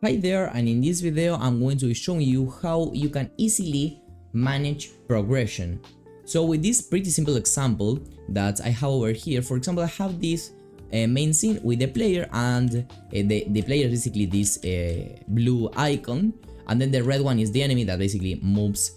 Hi there, and in this video I'm going to be showing you how you can easily manage progression. So with this pretty simple example that I have over here, for example, I have this main scene with the player, and the player is basically this blue icon, and then the red one is the enemy that basically moves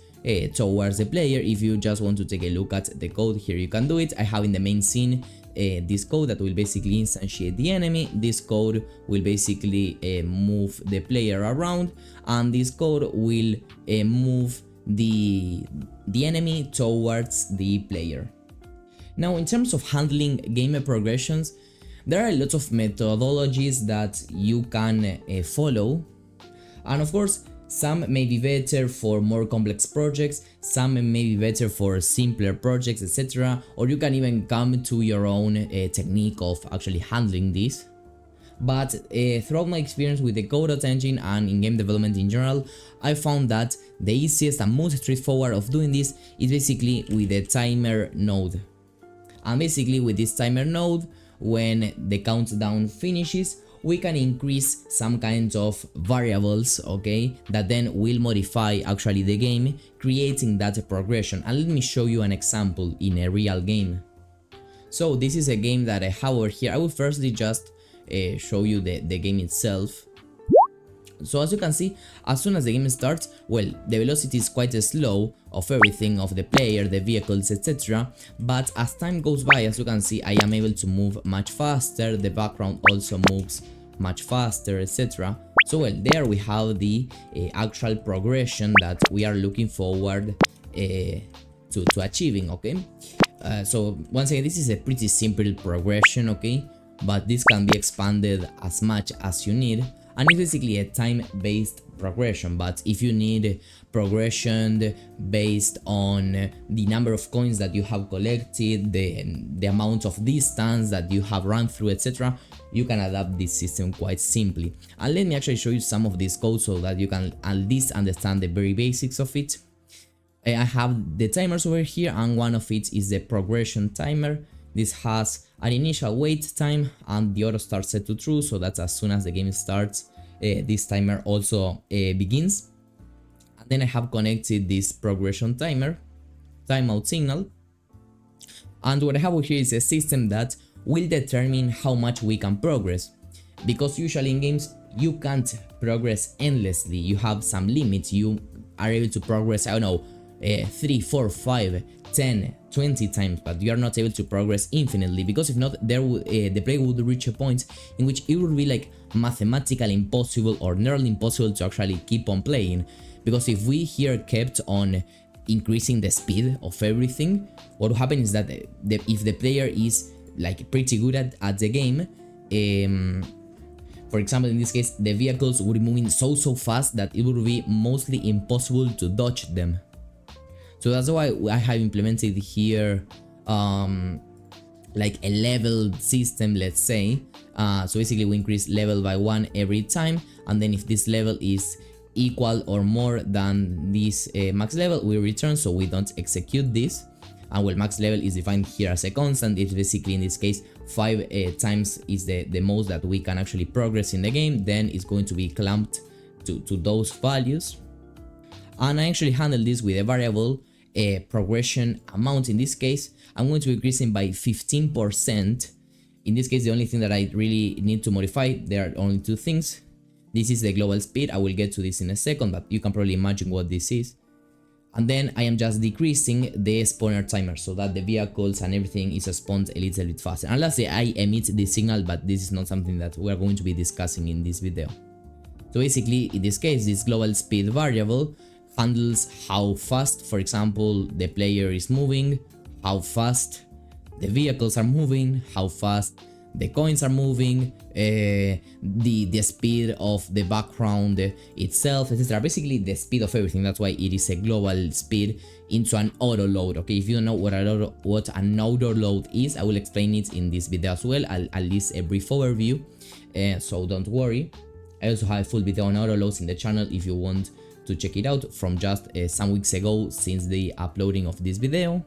towards the player. If you just want to take a look at the code here, you can do it. I have in the main scene this code that will basically instantiate the enemy. This code will basically move the player around, and this code will move the enemy towards the player. Now, in terms of handling game progressions, there are lots of methodologies that you can follow, and of course some may be better for more complex projects, some may be better for simpler projects, etc. Or you can even come to your own technique of actually handling this. But throughout my experience with the Godot engine and in game development in general, I found that the easiest and most straightforward of doing this is basically with the timer node. And basically with this timer node, when the countdown finishes, we can increase some kinds of variables, okay, that then will modify actually the game, creating that progression. And let me show you an example in a real game. So this is a game that I have over here. I will firstly just show you the game itself. So as you can see, as soon as the game starts, well, the velocity is quite slow of everything, of the player, the vehicles, etc. But as time goes by, as you can see, I am able to move much faster, the background also moves much faster, etc. So well, there we have the actual progression that we are looking forward to achieving, okay? So once again, this is a pretty simple progression, okay? But this can be expanded as much as you need. And it's basically a time-based progression, but if you need progression based on the number of coins that you have collected, the amount of distance that you have run through, etc., you can adapt this system quite simply. And let me actually show you some of this code so that you can at least understand the very basics of it. I have the timers over here, and one of it is the progression timer. This has an initial wait time and the auto start set to true, so that's as soon as the game starts, this timer also begins. And then I have connected this progression timer, timeout signal, and what I have over here is a system that will determine how much we can progress, because usually in games you can't progress endlessly. You have some limits. You are able to progress, I don't know, 3, 4, 5, 10, 20 times, but you are not able to progress infinitely, because if not, the player would reach a point in which it would be like mathematically impossible or nearly impossible to actually keep on playing. Because if we here kept on increasing the speed of everything, what will happen is that if the player is like pretty good at the game, for example in this case, the vehicles would be moving so fast that it would be mostly impossible to dodge them. So that's why I have implemented here like a level system, let's say. So basically we increase level by 1 every time, and then if this level is equal or more than this max level, we return, so we don't execute this. And well, max level is defined here as a constant. It's basically in this case 5 times is the most that we can actually progress in the game. Then it's going to be clamped to those values. And I actually handle this with a variable progression amount. In this case, I'm going to increase it by 15%. In this case, the only thing that I really need to modify, there are only two things. This is the global speed. I will get to this in a second, but you can probably imagine what this is. And then I am just decreasing the spawner timer so that the vehicles and everything is spawned a little bit faster. And lastly, I emit the signal, but this is not something that we are going to be discussing in this video. So basically, in this case, this global speed variable handles how fast, for example, the player is moving, how fast the vehicles are moving, how fast the coins are moving, the speed of the background itself, etc. Basically the speed of everything. That's why it is a global speed into an auto load. Okay, if you don't know what an auto load is, I will explain it in this video as well. I'll at least a brief overview, so don't worry. I also have a full video on auto loads in the channel if you want to check it out from just some weeks ago since the uploading of this video.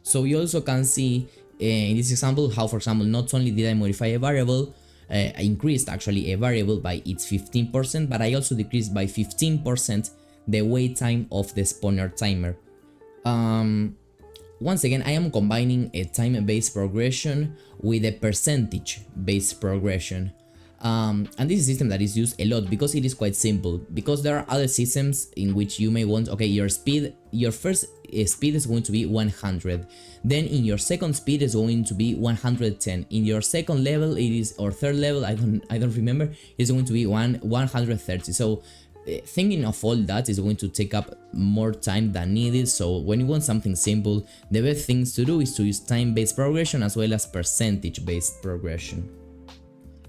So you also can see in this example how, for example, not only did I modify a variable, increased actually a variable by its 15%, but I also decreased by 15% the wait time of the spawner timer. Once again, I am combining a time-based progression with a percentage-based progression. And this is a system that is used a lot because it is quite simple. Because there are other systems in which you may want, okay, your first speed is going to be 100. Then in your second speed is going to be 110. In your second level, it is, or third level, I don't remember, is going to be 130. So thinking of all that is going to take up more time than needed. So when you want something simple, the best things to do is to use time-based progression as well as percentage-based progression.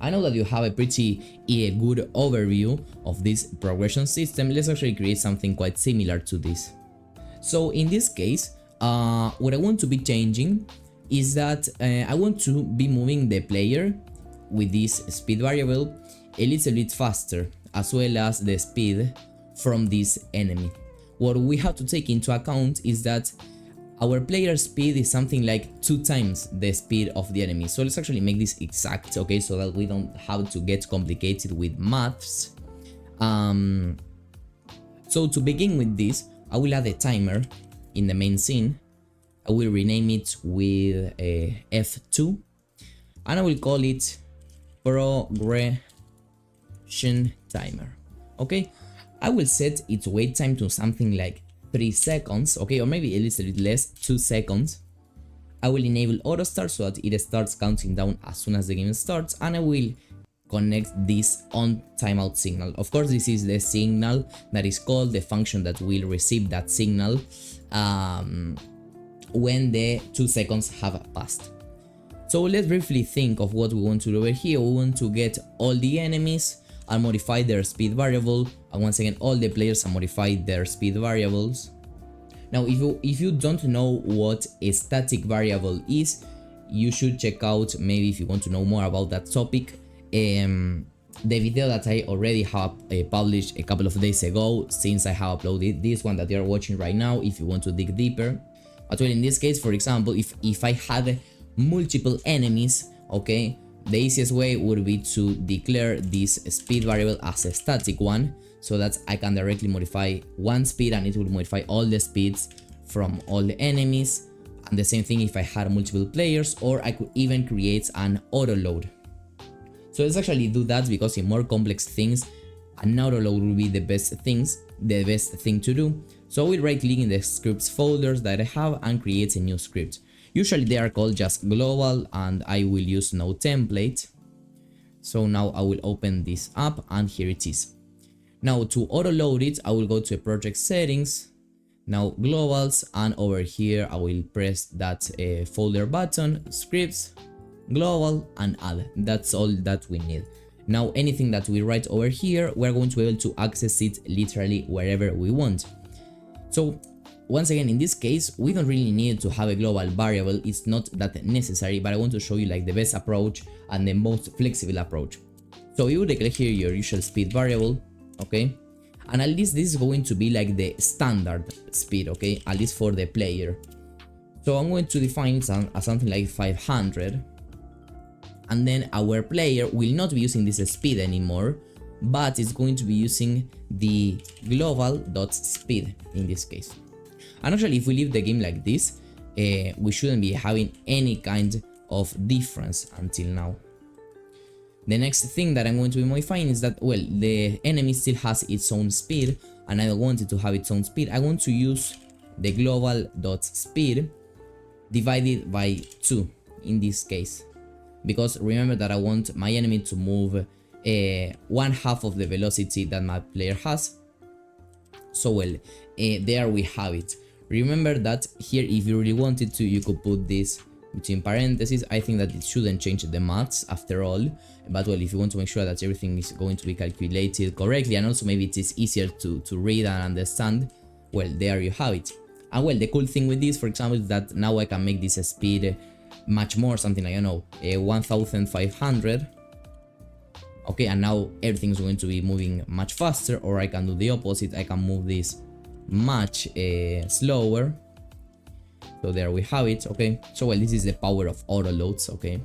I know that you have a pretty good overview of this progression system. Let's actually create something quite similar to this. So in this case, what I want to be changing is that I want to be moving the player with this speed variable a little bit faster, as well as the speed from this enemy. What we have to take into account is that our player speed is something like 2 times the speed of the enemy. So let's actually make this exact, okay, so that we don't have to get complicated with maths. So to begin with this, I will add a timer in the main scene. I will rename it with a F2, and I will call it progression timer. Okay, I will set its wait time to something like 3 seconds, okay, or maybe a little bit less, 2 seconds. I will enable auto start so that it starts counting down as soon as the game starts, and I will connect this on timeout signal. Of course, this is the signal that is called the function that will receive that signal when the 2 seconds have passed. So let's briefly think of what we want to do over here. We want to get all the enemies and modify their speed variable, and once again all the players and modify their speed variables. Now if you don't know what a static variable is, you should check out, maybe if you want to know more about that topic, the video that I already have published a couple of days ago, since I have uploaded this one that you are watching right now if you want to dig deeper. But well, in this case, for example, if I had multiple enemies, okay, the easiest way would be to declare this speed variable as a static one, so that I can directly modify one speed and it will modify all the speeds from all the enemies. And the same thing if I had multiple players, or I could even create an auto load. So let's actually do that, because in more complex things, an auto load will be the best thing to do. So I will right click in the scripts folders that I have and create a new script. Usually they are called just global, and I will use no template. So now I will open this up, and here it is. Now to auto load it, I will go to project settings, now globals, and over here I will press that folder button, scripts, global, and add. That's all that we need. Now anything that we write over here, we're going to be able to access it literally wherever we want. So once again, in this case, we don't really need to have a global variable, it's not that necessary, but I want to show you like the best approach and the most flexible approach. So you would declare here your usual speed variable, okay, and at least this is going to be like the standard speed, okay, at least for the player. So I'm going to define it as something like 500, and then our player will not be using this speed anymore, but it's going to be using the global.speed in this case. And actually, if we leave the game like this, we shouldn't be having any kind of difference until now. The next thing that I'm going to be modifying is that, well, the enemy still has its own speed, and I don't want it to have its own speed. I want to use the global.speed divided by 2 in this case, because remember that I want my enemy to move 1/2 of the velocity that my player has. So well, there we have it. Remember that here, if you really wanted to, you could put this between parentheses. I think that it shouldn't change the maths after all, but well, if you want to make sure that everything is going to be calculated correctly, and also maybe it is easier to read and understand, well, there you have it. And well, the cool thing with this, for example, is that now I can make this speed much more, something like, I don't know, 1500. Okay, and now everything is going to be moving much faster, or I can do the opposite, I can move this much slower. So there we have it, okay. So well, this is the power of auto loads, okay.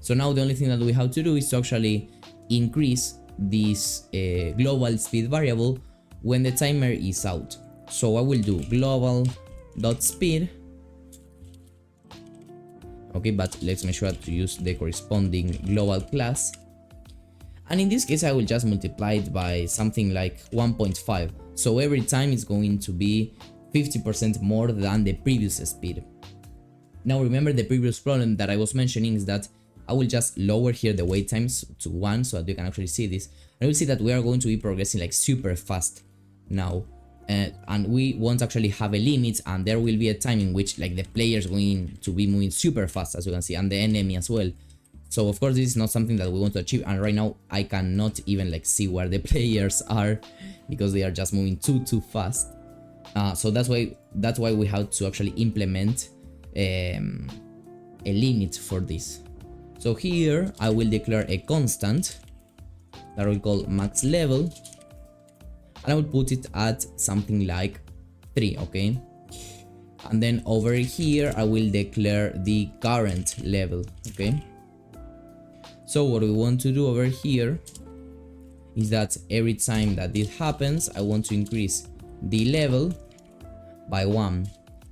So now the only thing that we have to do is to actually increase this global speed variable when the timer is out. So I will do global.speed. Okay, but let's make sure to use the corresponding global class. And in this case, I will just multiply it by something like 1.5. So every time it's going to be 50% more than the previous speed. Now remember, the previous problem that I was mentioning is that I will just lower here the wait times to 1 so that you can actually see this. And you'll see that we are going to be progressing like super fast now. And we won't actually have a limit, and there will be a time in which like the players going to be moving super fast, as you can see, and the enemy as well. So of course this is not something that we want to achieve, and right now I cannot even like see where the players are because they are just moving too fast. So that's why we have to actually implement a limit for this. So here I will declare a constant that I will call max level, and I will put it at something like 3, okay? And then over here I will declare the current level, okay? So what we want to do over here is that every time that this happens, I want to increase the level by 1.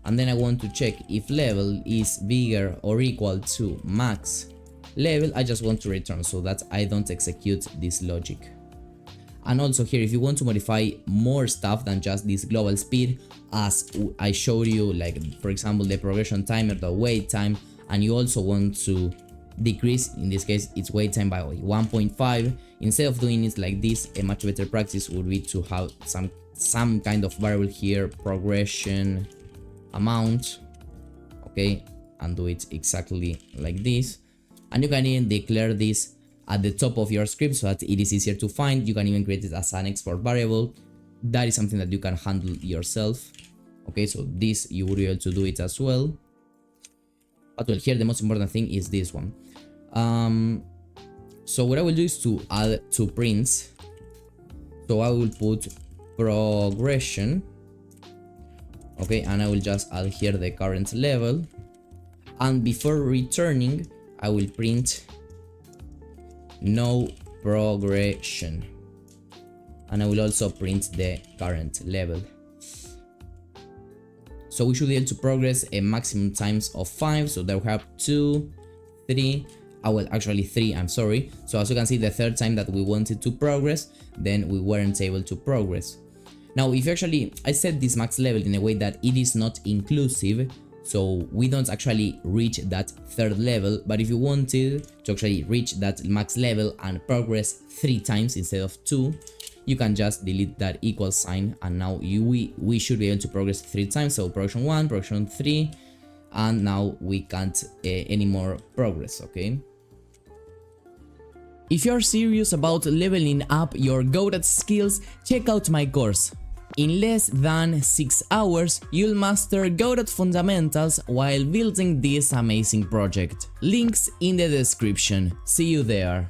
And then I want to check if level is bigger or equal to max level. I just want to return so that I don't execute this logic. And also here, if you want to modify more stuff than just this global speed, as I showed you, like for example the progression timer, the wait time, and you also want to decrease, in this case its wait time by 1.5, instead of doing it like this, a much better practice would be to have some kind of variable here, progression amount, okay, and do it exactly like this. And you can even declare this at the top of your script so that it is easier to find. You can even create it as an export variable. That is something that you can handle yourself. Okay, so this you will be able to do it as well. But well, here the most important thing is this one. So what I will do is to add 2 prints. So I will put progression, okay, and I will just add here the current level, and before returning I will print no progression, and I will also print the current level. So we should be able to progress a maximum times of 5, so there we have 2, 3, well actually 3, I'm sorry. So as you can see, the third time that we wanted to progress, then we weren't able to progress. Now if actually I set this max level in a way that it is not inclusive, so we don't actually reach that third level, but if you wanted to actually reach that max level and progress 3 times instead of 2, you can just delete that equal sign, and now we should be able to progress 3 times. So progression 1, progression 3, and now we can't anymore progress, okay? If you're serious about leveling up your Godot skills, check out my course. In less than 6 hours, you'll master Godot fundamentals while building this amazing project. Links in the description. See you there.